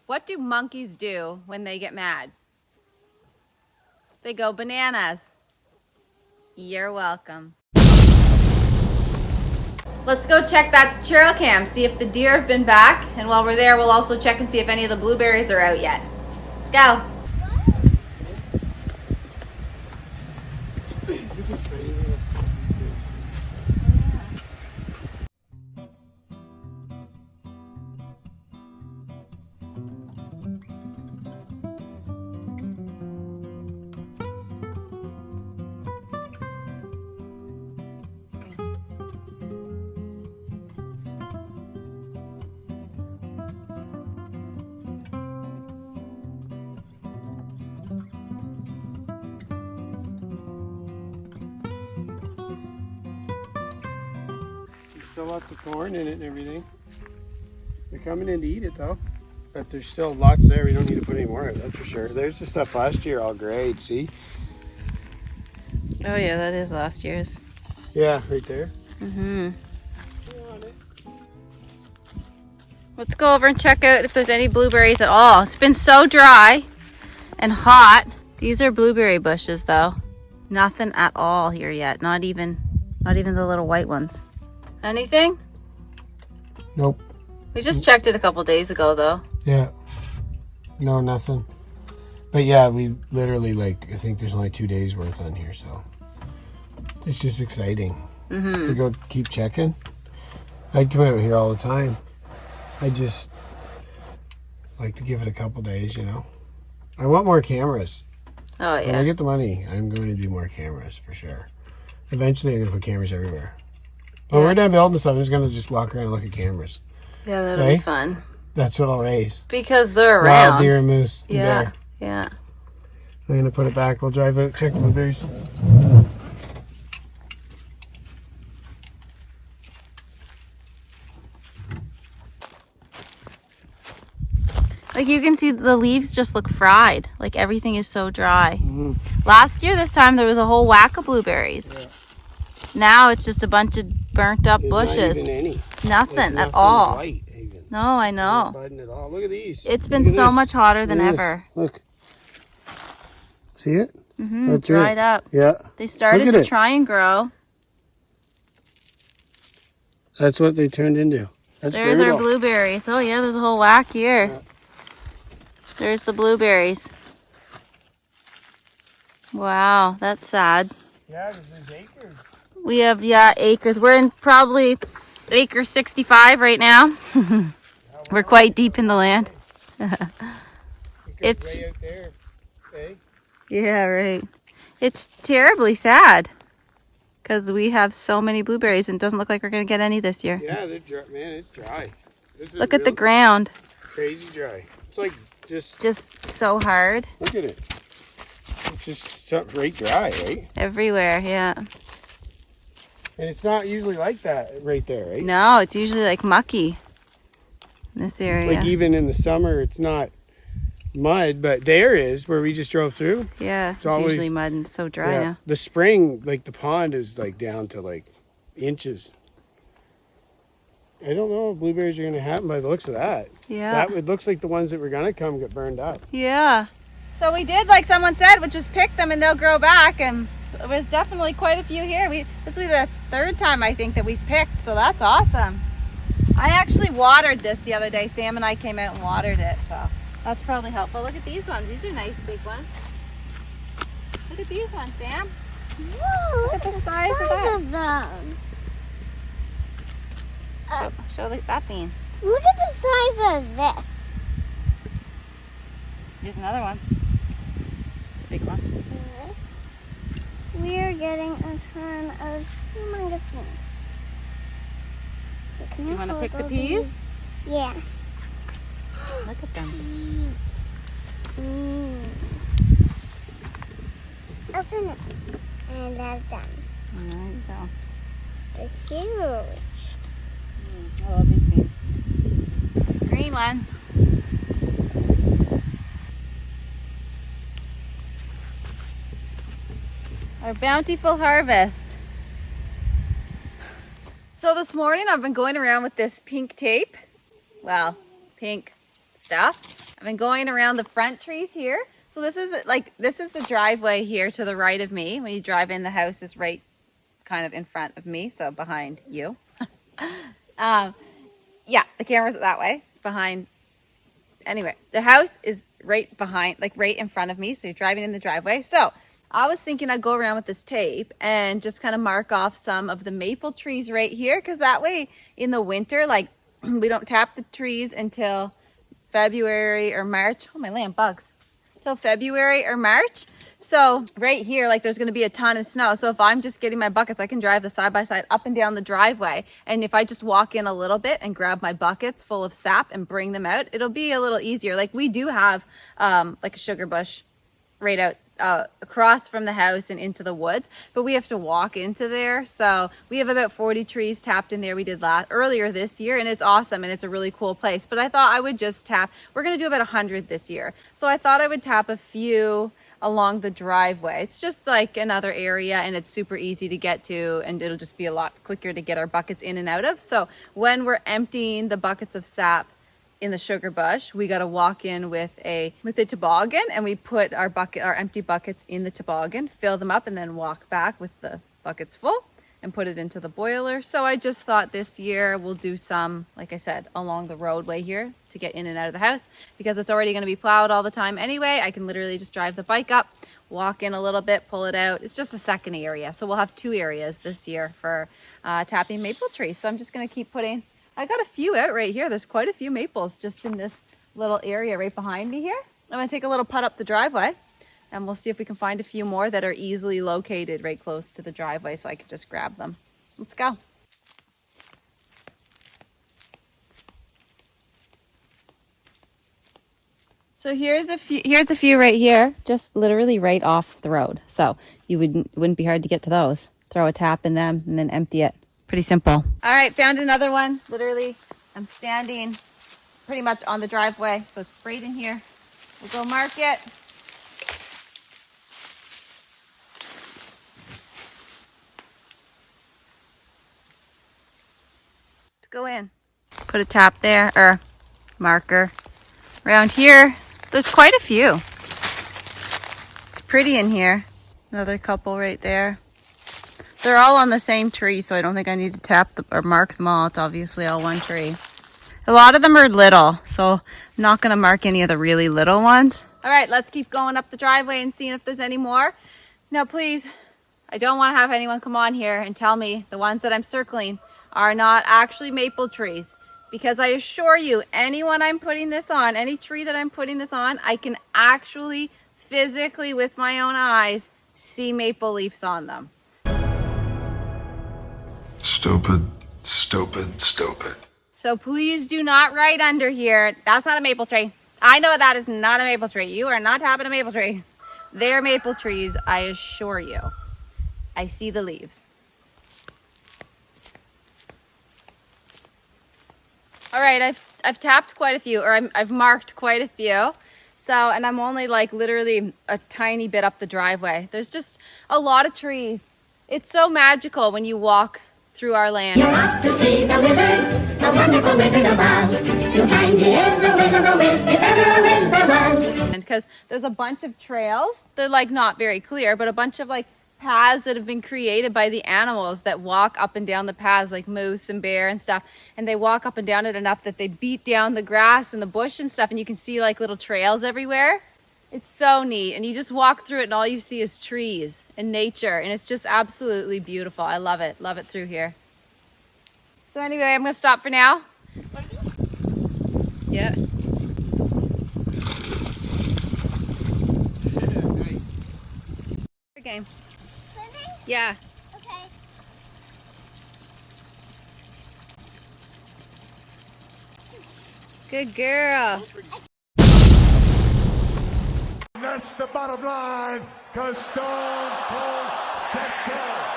What do monkeys do when they get mad? They go bananas. You're welcome. Let's go check that trail cam, see if the deer have been back. And while we're there, we'll also check and see if any of the blueberries are out yet. Let's go. Still lots of corn in it and everything. They're coming in to eat it though. But there's still lots there. We don't need to put any more of it, that's for sure. There's the stuff last year all grayed, see? Oh yeah, that is last year's. Yeah, right there. Mm-hmm. Let's go over and check out if there's any blueberries at all. It's been so dry and hot. These are blueberry bushes though. Nothing at all here yet. Not even the little white ones. Anything? Nope. We just checked it a couple days ago though. Yeah. No, nothing. But yeah, we literally I think there's only 2 days worth on here, so it's just exciting to go keep checking. I'd come out here all the time. I just like to give it a couple days, you know. I want more cameras. Oh yeah. When I get the money, I'm going to do more cameras for sure. Eventually, I'm going to put cameras everywhere. When we're done building stuff, I'm just going to just walk around and look at cameras. Yeah, that'll be fun. That's what I'll raise. Because they're around. Wild deer and moose. And Yeah, bear. yeah. I'm going to put it back. We'll drive out, check the blueberries. Like you can see the leaves just look fried. Like everything is so dry. Last year this time there was a whole whack of blueberries. Yeah. Now it's just a bunch of burnt up bushes. Not even any. Nothing at all. White, even. No, I know. Not budding at all. Look at these. It's been so much hotter than ever. Look. See it? That's dried up. Yeah. They started to try and grow. That's what they turned into. There's our blueberries. Oh yeah, there's a whole whack here. Yeah. There's the blueberries. Wow, that's sad. Yeah, because there's acres. We have, acres. We're in probably acre 65 right now. We're quite deep in the land. It's way out there, eh? Yeah, right. It's terribly sad because we have so many blueberries and it doesn't look like we're going to get any this year. Yeah, they're dry. Man, it's dry. Look at the ground. Crazy dry. It's like just so hard. Look at it. It's just right dry, right? Everywhere, yeah. And it's not usually like that right there, right? No, it's usually like mucky in this area. Like even in the summer, it's not mud, but there is where we just drove through. Yeah, it's usually mud and it's so dry now. The spring, like the pond is like down to like inches. I don't know if blueberries are going to happen by the looks of that. Yeah. It looks like the ones that were going to come get burned up. Yeah. So we did like someone said, which was pick them and they'll grow back. And there was definitely quite a few here. This will be the third time I think that we've picked, so that's awesome. I actually watered this the other day. Sam and I came out and watered it, so that's probably helpful. Look at these ones. These are nice big ones. Look at these ones, Sam. Whoa, look at the size of that. Them. Show that bean. Look at the size of this. Here's another one. The big one. We are getting a ton of humongous beans. Do you want to pick the peas? Yeah. Look at them. Open it. And that's done. All right, so. They're huge. I love these beans. Green ones. Our bountiful harvest. So this morning I've been going around with this pink tape. Well, pink stuff. I've been going around the front trees here. So this is the driveway here to the right of me. When you drive in, the house is right kind of in front of me, so behind you. Yeah, the camera's that way, behind. Anyway, the house is right behind, like right in front of me, so you're driving in the driveway. So I was thinking I'd go around with this tape and just kind of mark off some of the maple trees right here, because that way in the winter, like, we don't tap the trees until February or March. Oh, my lamp bugs. Till February or March. So right here, like, there's going to be a ton of snow. So if I'm just getting my buckets, I can drive the side-by-side up and down the driveway. And if I just walk in a little bit and grab my buckets full of sap and bring them out, it'll be a little easier. Like, we do have like a sugar bush right out across from the house and into the woods, but we have to walk into there. So we have about 40 trees tapped in there. We did earlier this year, and it's awesome, and it's a really cool place. But I thought I would just tap. We're going to do about 100 this year. So I thought I would tap a few along the driveway. It's just like another area, and it's super easy to get to, and it'll just be a lot quicker to get our buckets in and out of. So when we're emptying the buckets of sap in the sugar bush, we got to walk in with a toboggan, and we put our empty buckets in the toboggan, fill them up, and then walk back with the buckets full and put it into the boiler. So I just thought this year we'll do some, like I said, along the roadway here to get in and out of the house, because it's already going to be plowed all the time anyway. I can literally just drive the bike up, walk in a little bit, pull it out. It's just a second area. So we'll have 2 areas this year for tapping maple trees. So I'm just going to keep putting, I got a few out right here. There's quite a few maples just in this little area right behind me here. I'm going to take a little putt up the driveway, and we'll see if we can find a few more that are easily located right close to the driveway, so I can just grab them. Let's go. So here's a few right here, just literally right off the road. So you wouldn't be hard to get to those. Throw a tap in them and then empty it. Pretty simple. All right, found another one. Literally, I'm standing pretty much on the driveway, so it's sprayed in here. We'll go mark it. Let's go in. Put a tap there, or marker. Around here, there's quite a few. It's pretty in here. Another couple right there. They're all on the same tree, so I don't think I need to tap or mark them all. It's obviously all one tree. A lot of them are little, so I'm not going to mark any of the really little ones. All right, let's keep going up the driveway and seeing if there's any more. Now, please, I don't want to have anyone come on here and tell me the ones that I'm circling are not actually maple trees, because I assure you, anyone I'm putting this on, any tree that I'm putting this on, I can actually physically with my own eyes see maple leaves on them. Stupid, stupid, stupid. So please do not write under here, that's not a maple tree. I know that is not a maple tree. You are not tapping a maple tree. They're maple trees, I assure you. I see the leaves. All right, I've tapped quite a few, or I've marked quite a few. So, and I'm only like literally a tiny bit up the driveway. There's just a lot of trees. It's so magical when you walk through our land. You're out to see the wizard, the wonderful Wizard of Oz. You find he is a wizard, a whiz, if ever a whiz there was. And because there's a bunch of trails, they're like not very clear, but a bunch of like paths that have been created by the animals that walk up and down the paths, like moose and bear and stuff. And they walk up and down it enough that they beat down the grass and the bush and stuff, and you can see like little trails everywhere. It's so neat, and you just walk through it and all you see is trees and nature, and it's just absolutely beautiful. I love it through here. So anyway, I'm gonna stop for now. Yeah. Game. Swimming? Yeah. Okay. Good girl. That's the bottom line, because Stone Cold said so.